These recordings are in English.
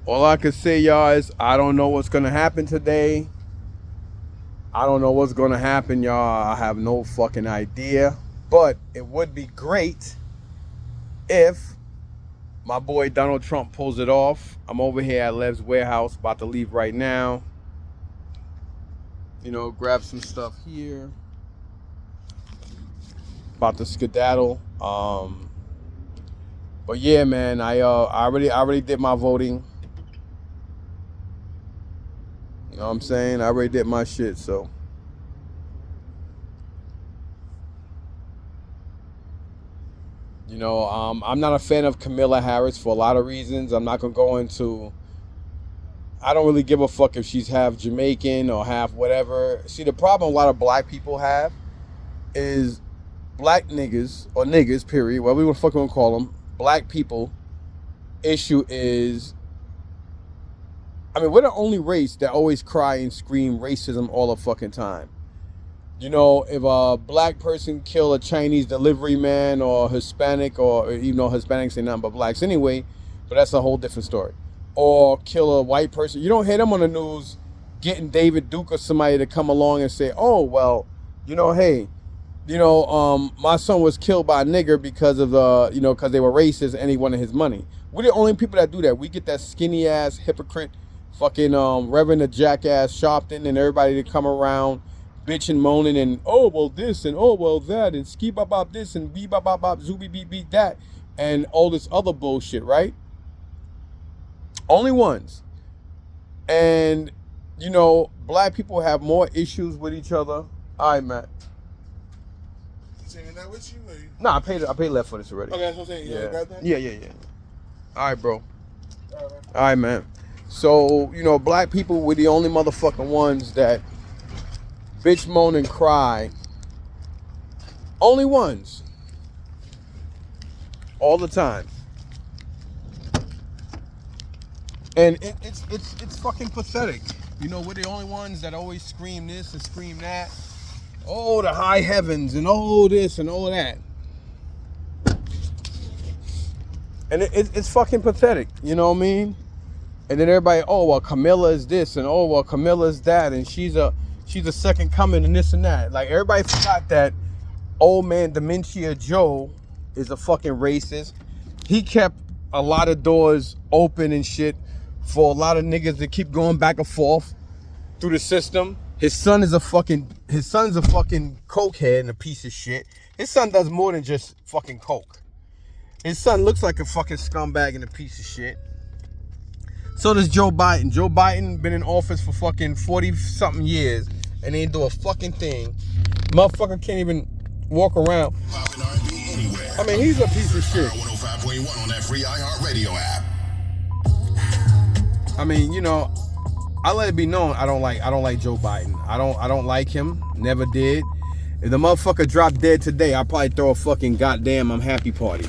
All I can say, y'all, is I don't know what's gonna happen today. I don't know what's gonna happen, y'all. I have no fucking idea. But it would be great if my boy Donald Trump pulls it off. I'm over here at Lev's warehouse, about to leave right now. You know, grab some stuff here. About to skedaddle. But yeah, man, I already did my voting. You know what I'm saying? I already did my shit, so. You know, I'm not a fan of Kamala Harris for a lot of reasons. I'm not gonna go into. I don't really give a fuck if she's half Jamaican or half whatever. See, the problem a lot of black people have is black niggas or niggas, period, whatever we fucking want to call them, black people. Issue is, I mean, we're the only race that always cry and scream racism all the fucking time. You know, if a black person kill a Chinese delivery man or Hispanic, or even though Hispanics ain't nothing but blacks anyway, but that's a whole different story. Or kill a white person, you don't hear them on the news getting David Duke or somebody to come along and say, oh, well, you know, hey, you know, my son was killed by a nigger because of you know, because they were racist and he wanted his money. We're the only people that do that. We get that skinny ass hypocrite fucking Reverend the Jackass Sharpton and everybody to come around bitching, moaning, and oh well this and oh well that and ski bop bop this and bee bop bop bop zooby beep beep that and all this other bullshit, right? Only ones. And you know, black people have more issues with each other. All right, Matt. Taking that with you? Nah, I paid left for this already. Okay, that's what I'm saying. Yeah. Got that? Yeah. All right, bro. All right, man. So, you know, black people were the only motherfucking ones that bitch, moan, and cry. Only ones. All the time. And it's fucking pathetic. You know, we're the only ones that always scream this and scream that. Oh, the high heavens and oh this and all that. And it's fucking pathetic. You know what I mean? And then everybody, oh, well, Camilla is this and oh, well, Camilla is that and she's a second coming and this and that. Like, everybody forgot that old man Dementia Joe is a fucking racist. He kept a lot of doors open and shit for a lot of niggas to keep going back and forth through the system. His son's a fucking cokehead and a piece of shit. His son does more than just fucking coke. His son looks like a fucking scumbag and a piece of shit. So does Joe Biden. Joe Biden been in office for fucking 40-something years and ain't do a fucking thing. Motherfucker can't even walk around. I mean, he's a piece of shit. 105.1 on that free iHeartRadio app. I mean, you know, I let it be known I don't like Joe Biden. I don't like him. Never did. If the motherfucker dropped dead today, I'd probably throw a fucking goddamn I'm happy party.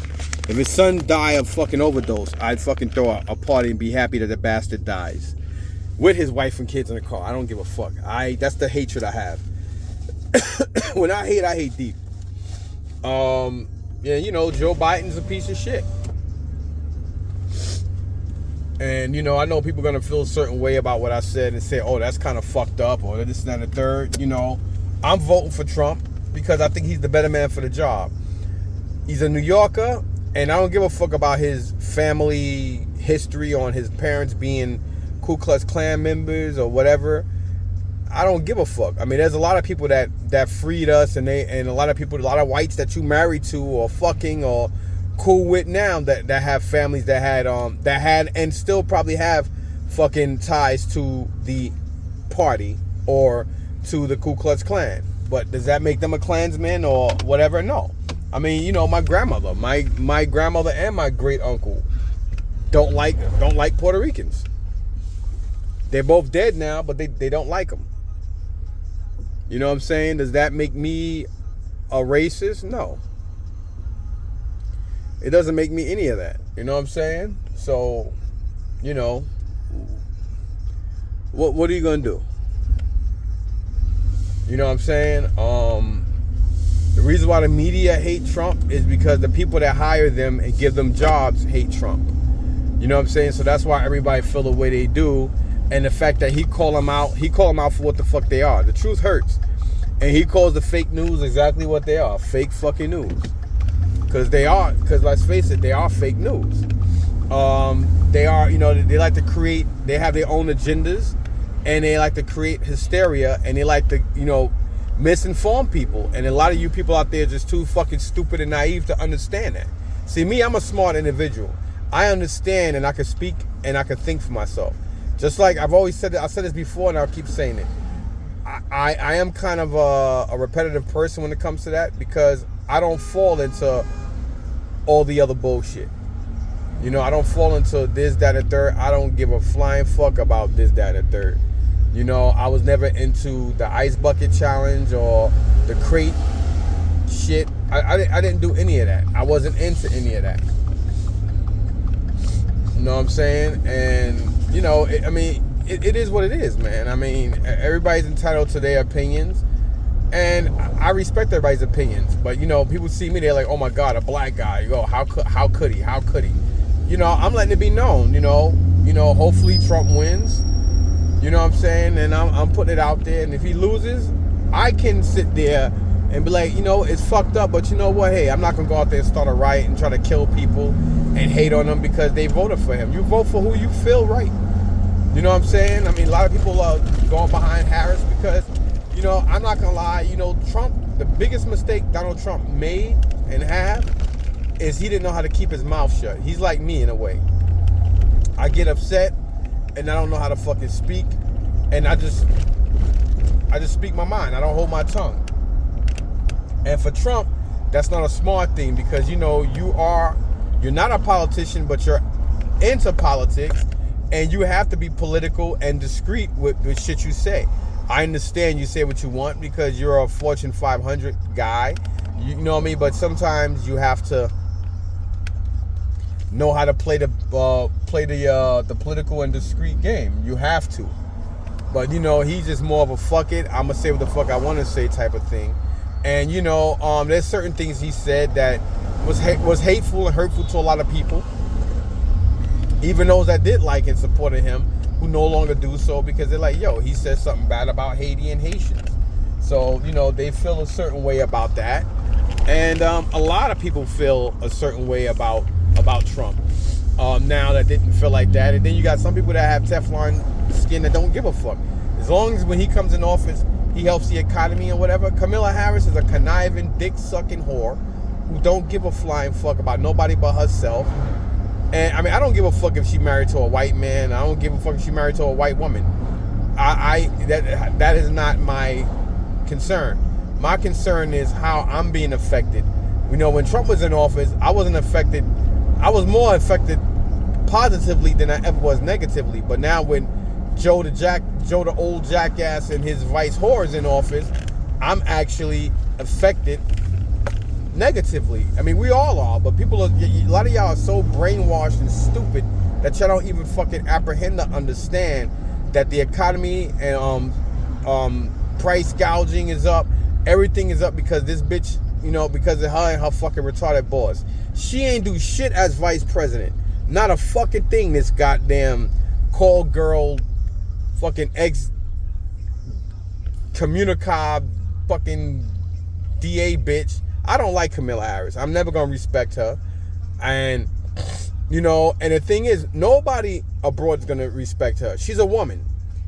If his son died of fucking overdose, I'd fucking throw a party and be happy that the bastard dies. With his wife and kids in the car. I don't give a fuck. That's the hatred I have. When I hate deep. Yeah, you know, Joe Biden's a piece of shit. And, you know, I know people are going to feel a certain way about what I said and say, oh, that's kind of fucked up or this and that and the third. You know, I'm voting for Trump because I think he's the better man for the job. He's a New Yorker, and I don't give a fuck about his family history on his parents being Ku Klux Klan members or whatever. I don't give a fuck. I mean, there's a lot of people that freed us and a lot of whites that you married to or fucking or cool with now that have families that had and still probably have fucking ties to the party or to the Ku Klux Klan. But does that make them a Klansman or whatever? No. I mean, you know, my grandmother and my great uncle don't like Puerto Ricans. They're both dead now, but they don't like them. You know what I'm saying? Does that make me a racist? No. It doesn't make me any of that. You know what I'm saying? So, you know, what are you gonna do? You know what I'm saying? The reason why the media hate Trump is because the people that hire them and give them jobs hate Trump. You know what I'm saying? So that's why everybody feel the way they do. And the fact that he call them out for what the fuck they are. The truth hurts. And he calls the fake news exactly what they are. Fake fucking news. Because let's face it, they are fake news. They are, they like to create, they have their own agendas. And they like to create hysteria. And they like to, misinform people. And a lot of you people out there are just too fucking stupid and naive to understand that. See, me, I'm a smart individual. I understand and I can speak and I can think for myself. Just like I've always said, I said this before and I'll keep saying it. I am kind of a repetitive person when it comes to that because I don't fall into all the other bullshit. I don't fall into this, that, and third. I don't give a flying fuck about this, that, and third. I was never into the ice bucket challenge or the crate shit. I didn't do any of that. I wasn't into any of that. You know what I'm saying? And, it is what it is, man. I mean, everybody's entitled to their opinions. And I respect everybody's opinions. But, people see me, they're like, oh, my God, a black guy. How could he? How could he? I'm letting it be known, hopefully Trump wins. You know what I'm saying? And I'm putting it out there. And if he loses, I can sit there and be like, it's fucked up. But you know what? Hey, I'm not going to go out there and start a riot and try to kill people and hate on them because they voted for him. You vote for who you feel right. You know what I'm saying? I mean, a lot of people are going behind Harris because, I'm not going to lie. Trump, the biggest mistake Donald Trump made and have is he didn't know how to keep his mouth shut. He's like me in a way. I get upset and I don't know how to fucking speak. And I just speak my mind. I don't hold my tongue. And for Trump, that's not a smart thing because, you're not a politician, but you're into politics. And you have to be political and discreet with shit you say. I understand you say what you want because you're a Fortune 500 guy. You know what I mean? But sometimes you have to know how to play the political and discreet game. You have to. But, he's just more of a fuck it, I'm going to say what the fuck I want to say type of thing. And, there's certain things he said that was hateful and hurtful to a lot of people. Even those that did like and supported him, who no longer do so because they're like, yo, he said something bad about Haiti and Haitians. So, they feel a certain way about that. And a lot of people feel a certain way about Trump now that didn't feel like that. And then you got some people that have Teflon skin that don't give a fuck. As long as when he comes in office, he helps the economy and whatever. Kamala Harris is a conniving, dick-sucking whore who don't give a flying fuck about nobody but herself. And I don't give a fuck if she married to a white man. I don't give a fuck if she married to a white woman. That is not my concern. My concern is how I'm being affected. When Trump was in office, I wasn't affected. I was more affected positively than I ever was negatively. But now when Joe the old jackass and his vice whore is in office, I'm actually affected negatively. We all are, but a lot of y'all are so brainwashed and stupid that y'all don't even fucking apprehend to understand that the economy and price gouging is up. Everything is up because this bitch, because of her and her fucking retarded boss. She ain't do shit as vice president. Not a fucking thing. This goddamn call girl, fucking ex-communicab fucking DA bitch. I don't like Kamala Harris. I'm never going to respect her. And, and the thing is, nobody abroad is going to respect her. She's a woman.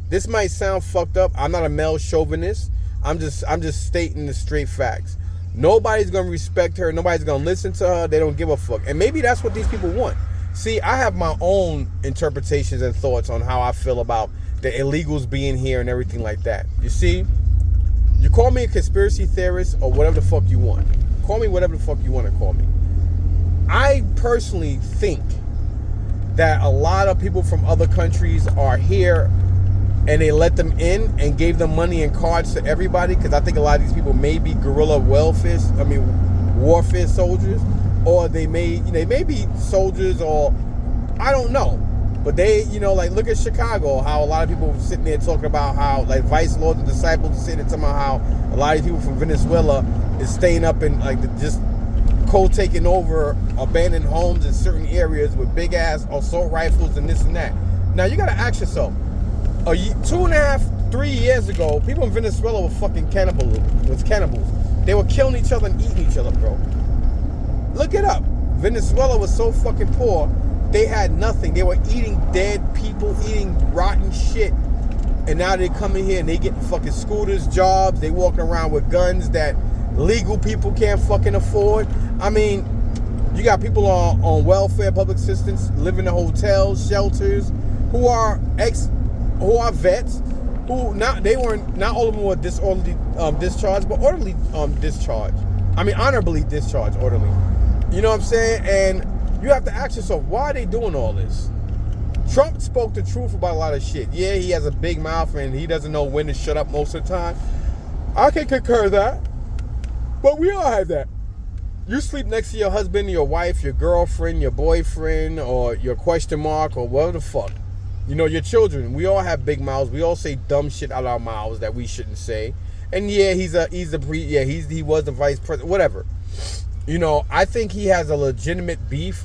This might sound fucked up. I'm not a male chauvinist. I'm just stating the straight facts. Nobody's going to respect her. Nobody's going to listen to her. They don't give a fuck. And maybe that's what these people want. See, I have my own interpretations and thoughts on how I feel about the illegals being here and everything like that. You see, you call me a conspiracy theorist or whatever the fuck you want. Call me whatever the fuck you want to call me. I personally think that a lot of people from other countries are here and they let them in and gave them money and cards to everybody because I think a lot of these people may be guerrilla warfare soldiers, or they may be soldiers, or I don't know. But they, look at Chicago, how a lot of people sitting there talking about how, Vice Lords and Disciples sitting there talking about how a lot of people from Venezuela is staying up and, just taking over abandoned homes in certain areas with big ass assault rifles and this and that. Now you gotta ask yourself, 2.5, 3 years ago, people in Venezuela were fucking cannibals. They were killing each other and eating each other, bro. Look it up. Venezuela was so fucking poor, they had nothing. They were eating dead people, eating rotten shit. And now they come in here and they get fucking scooters, jobs. They walking around with guns that legal people can't fucking afford. I mean, you got people on welfare, public assistance, living in hotels, shelters, who are vets, who not all of them were disorderly discharged, but orderly discharged. I mean, honorably discharged, orderly. You know what I'm saying? And you have to ask yourself, why are they doing all this? Trump spoke the truth about a lot of shit. Yeah, he has a big mouth and he doesn't know when to shut up most of the time. I can concur that. But we all have that. You sleep next to your husband, your wife, your girlfriend, your boyfriend, or your question mark, or whatever the fuck. You know, your children. We all have big mouths. We all say dumb shit out of our mouths that we shouldn't say. And yeah, he was the vice president, whatever. You know, I think he has a legitimate beef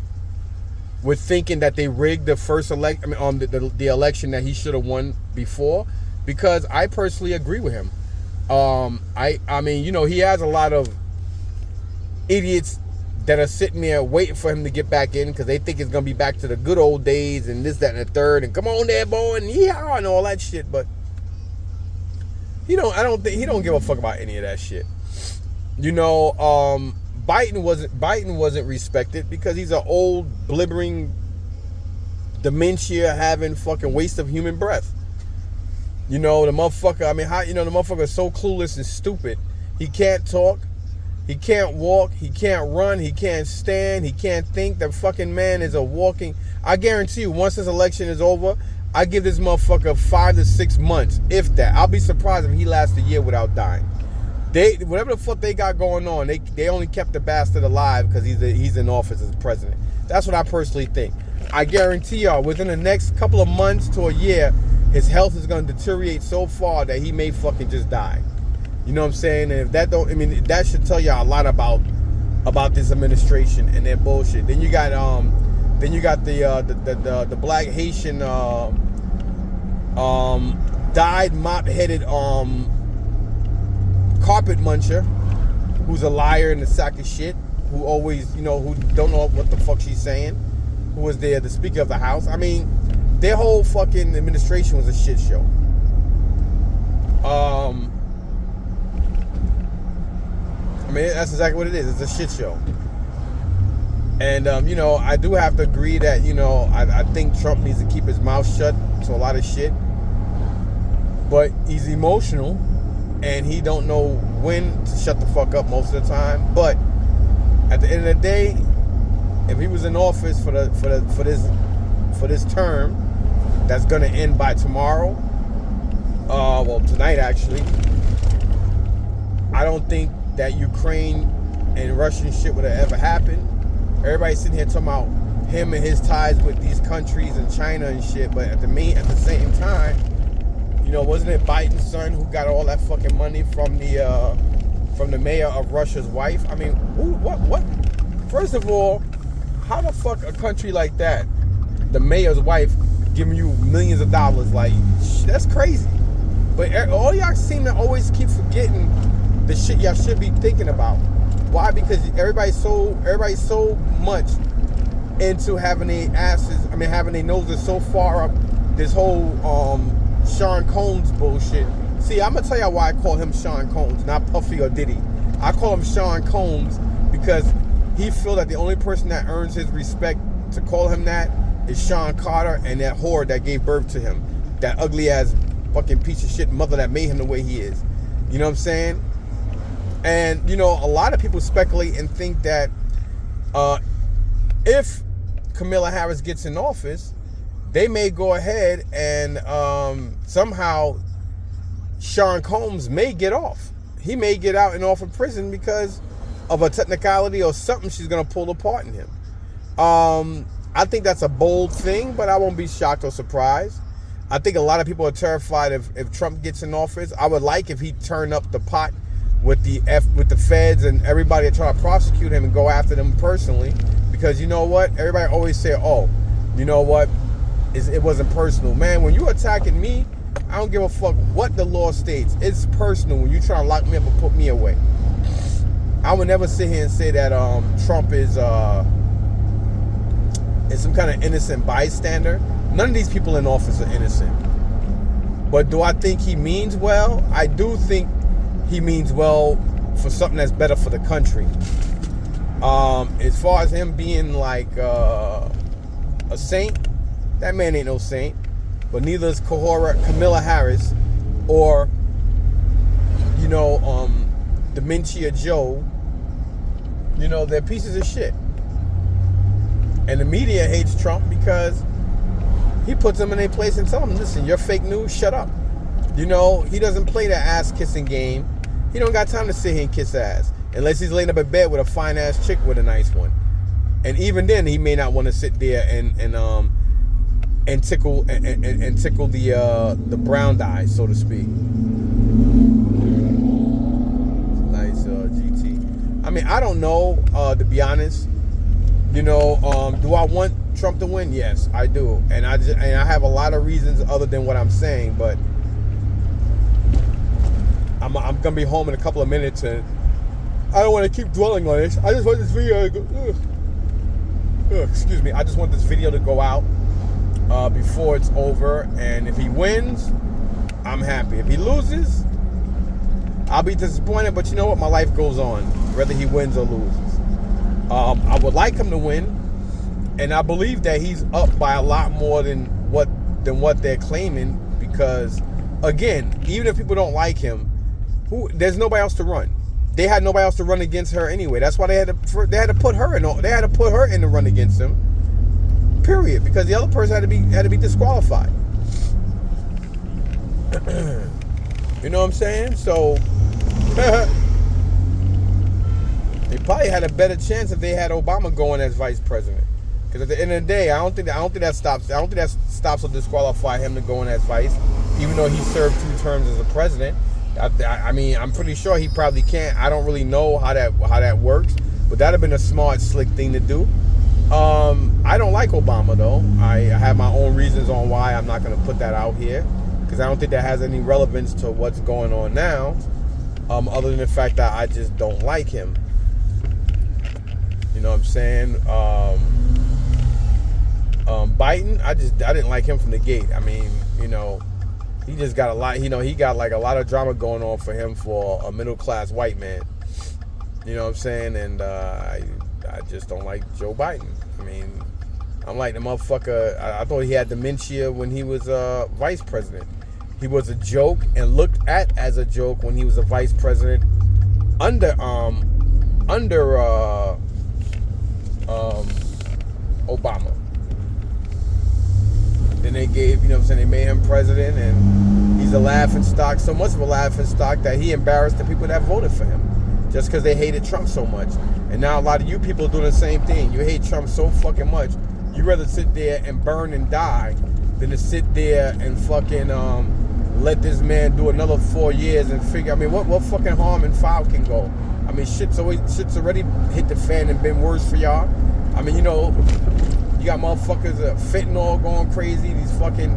with thinking that they rigged the first the election that he should have won before, because I personally agree with him. I mean, you know, he has a lot of idiots that are sitting there waiting for him to get back in because they think it's gonna be back to the good old days and this, that, and the third, and come on there, boy, and yeehaw, and all that shit. But I don't think he don't give a fuck about any of that shit. You know, Biden wasn't respected because he's an old, blibbering, dementia having fucking waste of human breath. You know, the motherfucker, I mean, the motherfucker is so clueless and stupid. He can't talk, he can't walk, he can't run, he can't stand, he can't think. The fucking man is a walking, I guarantee you, once this election is over, I give this motherfucker 5 to 6 months, if that. I'll be surprised if he lasts a year without dying. Whatever the fuck they got going on, they only kept the bastard alive because he's in office as president. That's what I personally think. I guarantee y'all, within the next couple of months to a year, his health is going to deteriorate so far that he may fucking just die. You know what I'm saying? And if that don't, I mean, that should tell y'all a lot about this administration and their bullshit. Then you got the black Haitian dyed mop-headed carpet muncher, who's a liar and a sack of shit, who always, who don't know what the fuck she's saying, who was there, the Speaker of the House. I mean, their whole fucking administration was a shit show. I mean, that's exactly what it is. It's a shit show. And, I do have to agree that, I think Trump needs to keep his mouth shut to a lot of shit. But he's emotional, and he don't know when to shut the fuck up most of the time. But at the end of the day, if he was in office for this term, that's going to end by tomorrow, tonight actually, I don't think that Ukraine and Russian shit would have ever happened. Everybody's sitting here talking about him and his ties with these countries and China and shit, but at the same time, wasn't it Biden's son who got all that fucking money from the mayor of Russia's wife? I mean, what? First of all, how the fuck a country like that, the mayor's wife, giving you millions of dollars? Like, that's crazy. But all y'all seem to always keep forgetting the shit y'all should be thinking about. Why? Because everybody's so much into having their noses so far up this whole Sean Combs bullshit. See, I'm gonna tell y'all why I call him Sean Combs, not Puffy or Diddy. I call him Sean Combs because he feel that the only person that earns his respect to call him that is Sean Carter and that whore that gave birth to him. That ugly ass fucking piece of shit mother that made him the way he is. You know what I'm saying? And, a lot of people speculate and think that if Kamala Harris gets in office, they may go ahead and somehow Sean Combs may get off. He may get out and off of prison because of a technicality or something she's going to pull apart in him. I think that's a bold thing, but I won't be shocked or surprised. I think a lot of people are terrified if Trump gets in office. I would like if he turned up the pot with the feds and everybody that try to prosecute him and go after them personally, because you know what? Everybody always say, oh, you know what? It wasn't personal. Man, when you attacking me, I don't give a fuck what the law states. It's personal when you try to lock me up and put me away. I would never sit here and say that Trump is some kind of innocent bystander. None of these people in office are innocent. But do I think he means well? I do think he means well for something that's better for the country. As far as him being like a saint, that man ain't no saint. But neither is Kamala Harris or, you know, Dementia Joe. You know, they're pieces of shit. And the media hates Trump because he puts them in their place and tells them, listen, you're fake news, shut up. You know, he doesn't play the ass-kissing game. He don't got time to sit here and kiss ass. Unless he's laying up in bed with a fine-ass chick with a nice one. And even then, he may not want to sit there and tickle the brown eyes, so to speak. Nice GT. I mean, I don't know, to be honest. You know, do I want Trump to win? Yes, I do, and I have a lot of reasons other than what I'm saying. But I'm gonna be home in a couple of minutes, and I don't want to keep dwelling on this. I just want this video to go. Excuse me. I just want this video to go out before it's over. And if he wins, I'm happy. If he loses, I'll be disappointed. But you know what? My life goes on, whether he wins or loses. I would like him to win, and I believe that he's up by a lot more than what they're claiming. Because again, even if people don't like him, there's nobody else to run. They had nobody else to run against her anyway. That's why they had to put her in the run against him. Period. Because the other person had to be disqualified. You know what I'm saying? So they probably had a better chance if they had Obama going as vice president. Because at the end of the day, I don't think that stops or disqualify him to going as vice, even though he served 2 terms as a president. I mean, I'm pretty sure he probably can't. I don't really know how that works, but that'd have been a smart, slick thing to do. I don't like Obama though. I have my own reasons on why I'm not going to put that out here, because I don't think that has any relevance to what's going on now, other than the fact that I just don't like him. You know what I'm saying? Biden, I didn't like him from the gate. I mean, you know, he just got a lot. You know, he got like a lot of drama going on for him for a middle class white man. You know what I'm saying? And I just don't like Joe Biden. I mean, I'm like the motherfucker. I thought he had dementia when he was vice president. He was a joke and looked at as a joke when he was a vice president under Obama. Then they gave, you know what I'm saying, they made him president, and he's a laughing stock, so much of a laughing stock that he embarrassed the people that voted for him just because they hated Trump so much. And now a lot of you people are doing the same thing. You hate Trump so fucking much, you rather sit there and burn and die than to sit there and fucking let this man do another 4 years and figure, I mean, what fucking harm and foul can go? I mean, shit's already hit the fan and been worse for y'all. I mean, you know, you got motherfuckers fentanyl going crazy. These fucking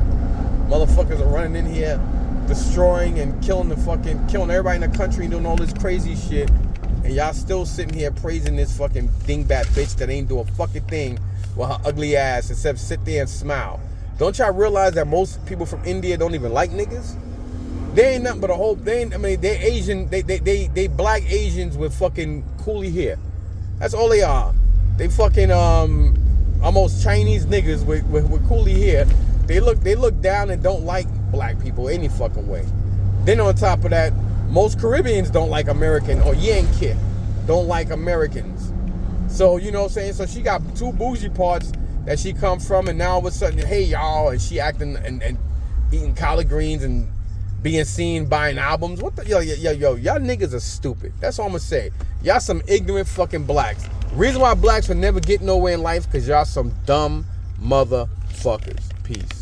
motherfuckers are running in here, destroying and killing everybody in the country and doing all this crazy shit. And y'all still sitting here praising this fucking dingbat bitch that ain't do a fucking thing with her ugly ass except sit there and smile. Don't y'all realize that most people from India don't even like niggas? They ain't nothing but they're Asian, they black Asians with fucking coolie hair. That's all they are. They fucking almost Chinese niggas with coolie hair. They look down and don't like black people any fucking way. Then on top of that, most Caribbeans don't like American, or Yankee don't like Americans. So, you know what I'm saying? So she got 2 bougie parts that she come from, and now all of a sudden, hey y'all, and she acting and eating collard greens and being seen buying albums. What the yo, y'all niggas are stupid. That's all I'm gonna say. Y'all some ignorant fucking blacks. Reason why blacks will never get nowhere in life, because y'all some dumb motherfuckers. Peace.